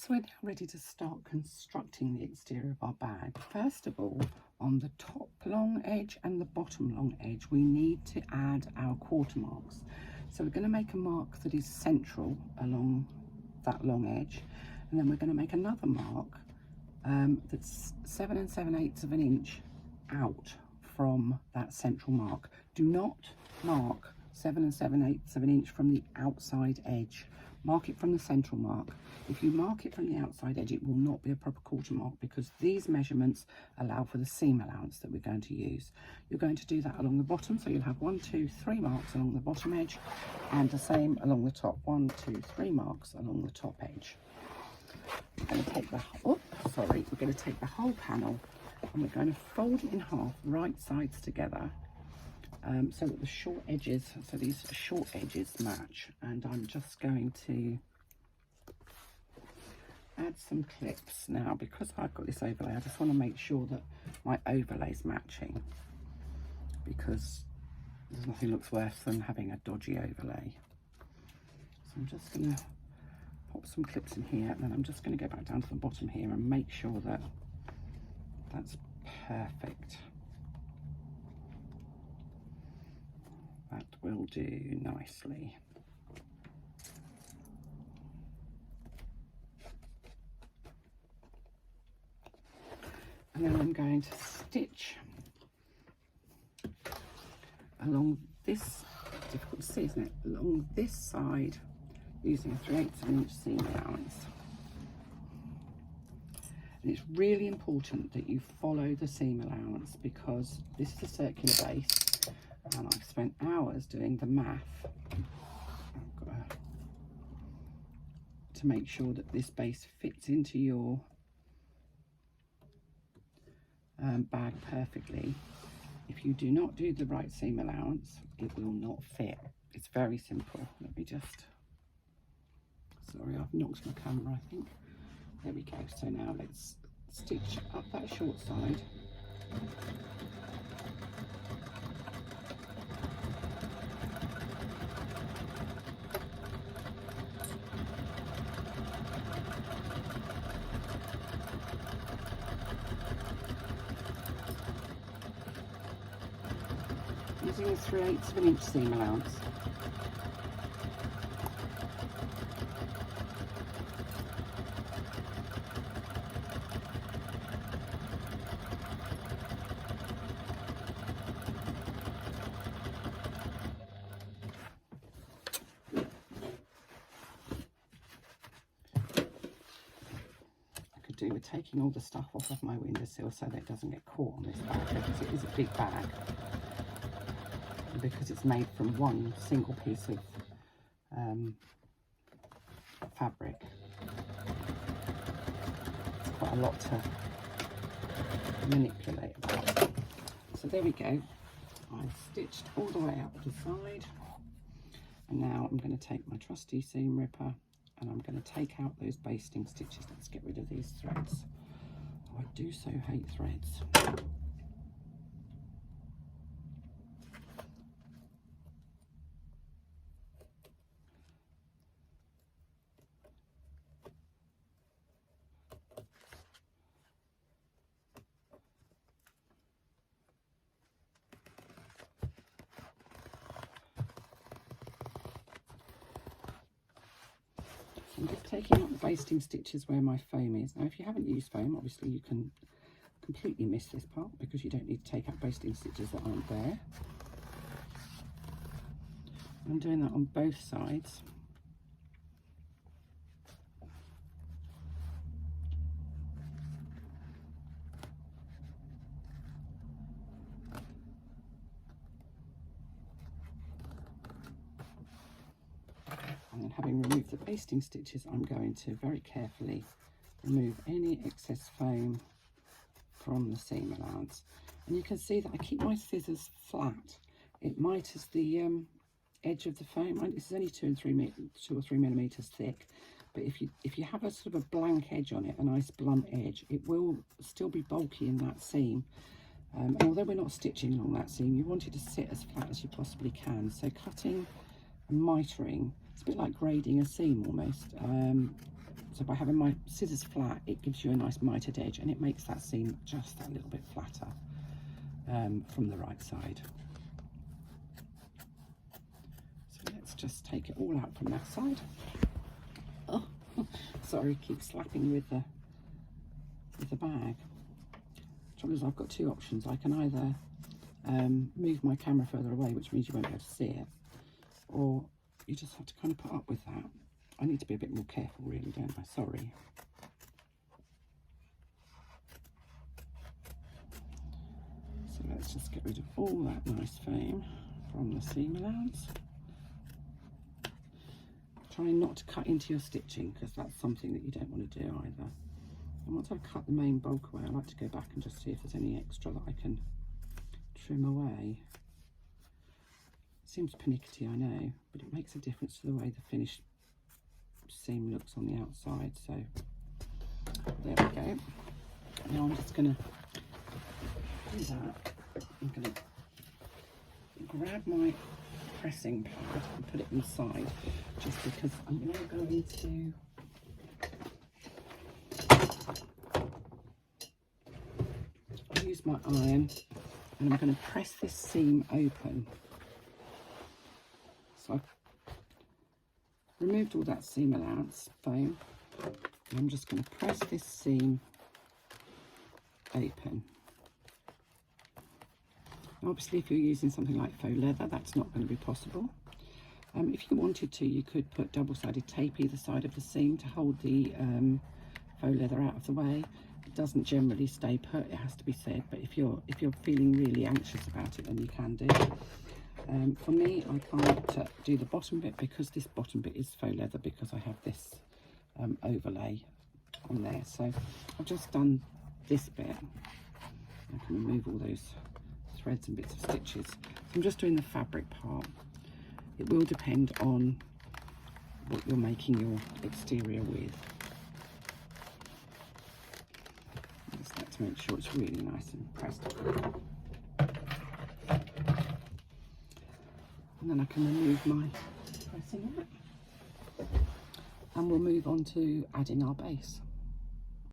So we're now ready to start constructing the exterior of our bag. First of all, on the top long edge and the bottom long edge, we need to add our quarter marks. So we're going to make a mark that is central along that long edge, and then we're going to make another mark that's 7 7/8 of an inch out from that central mark. Do not mark 7 7/8 of an inch from the outside edge. Mark it from the central mark. If you mark it from the outside edge, it will not be a proper quarter mark because these measurements allow for the seam allowance that we're going to use. You're going to do that along the bottom, so you'll have 1, 2, 3 marks along the bottom edge, and the same along the top. 1, 2, 3 marks along the top edge. We're going to take the whole panel and we're going to fold it in half, right sides together. So that the short edges, so these short edges match, and I'm just going to add some clips now. Because I've got this overlay, I just want to make sure that my overlay's matching, because there's nothing looks worse than having a dodgy overlay. So I'm just going to pop some clips in here, and then I'm just going to go back down to the bottom here and make sure that that's perfect. That will do nicely. And then I'm going to stitch along this, difficult to see, isn't it? Along this side using a 3/8 of an inch seam allowance. And it's really important that you follow the seam allowance because this is a circular base. And I've spent hours doing the math to make sure that this base fits into your bag perfectly. If you do not do the right seam allowance, it will not fit. It's very simple. Let me just, sorry, I've knocked my camera, I think. There we go. So now let's stitch up that short side. Using a 3/8 of an inch seam allowance. I could do with taking all the stuff off of my windowsill so that it doesn't get caught on this bag, because it is a big bag. Because it's made from one single piece of fabric. It's quite a lot to manipulate about. So there we go. I've stitched all the way up the side, and now I'm going to take my trusty seam ripper and I'm going to take out those basting stitches. Let's get rid of these threads. Oh, I do so hate threads. I'm just taking out the basting stitches where my foam is. Now, if you haven't used foam, obviously you can completely miss this part because you don't need to take out basting stitches that aren't there. I'm doing that on both sides. And then, having removed the basting stitches, I'm going to very carefully remove any excess foam from the seam allowance. And you can see that I keep my scissors flat. It miters the edge of the foam. This is only 2 or 3 millimeters thick, but if you have a sort of a blank edge on it, a nice blunt edge, it will still be bulky in that seam. And although we're not stitching along that seam, you want it to sit as flat as you possibly can. So cutting and mitering, it's a bit like grading a seam almost. So by having my scissors flat, it gives you a nice mitered edge, and it makes that seam just that little bit flatter from the right side. So let's just take it all out from that side. Oh, sorry, keep slapping with the bag. The trouble is I've got two options. I can either move my camera further away, which means you won't be able to see it, or you just have to kind of put up with that. I need to be a bit more careful, really, don't I? Sorry. So let's just get rid of all that nice foam from the seam allowance. Try not to cut into your stitching, because that's something that you don't want to do either. And once I've cut the main bulk away, I like to go back and just see if there's any extra that I can trim away. It seems pernickety, I know, but it makes a difference to the way the finished seam looks on the outside. So there we go. Now I'm just going to do that. I'm going to grab my pressing pad and put it inside, just because I'm now going to use my iron, and I'm going to press this seam open. So I've removed all that seam allowance foam, and I'm just going to press this seam open. Now obviously, if you're using something like faux leather, that's not going to be possible. If you wanted to, you could put double-sided tape either side of the seam to hold the faux leather out of the way. It doesn't generally stay put, it has to be said, but if you're feeling really anxious about it, then you can do. For me, I can't do the bottom bit, because this bottom bit is faux leather, because I have this overlay on there. So I've just done this bit. I can remove all those threads and bits of stitches. So I'm just doing the fabric part. It will depend on what you're making your exterior with. I just like to make sure it's really nice and pressed. And then I can remove my pressing mat, and we'll move on to adding our base.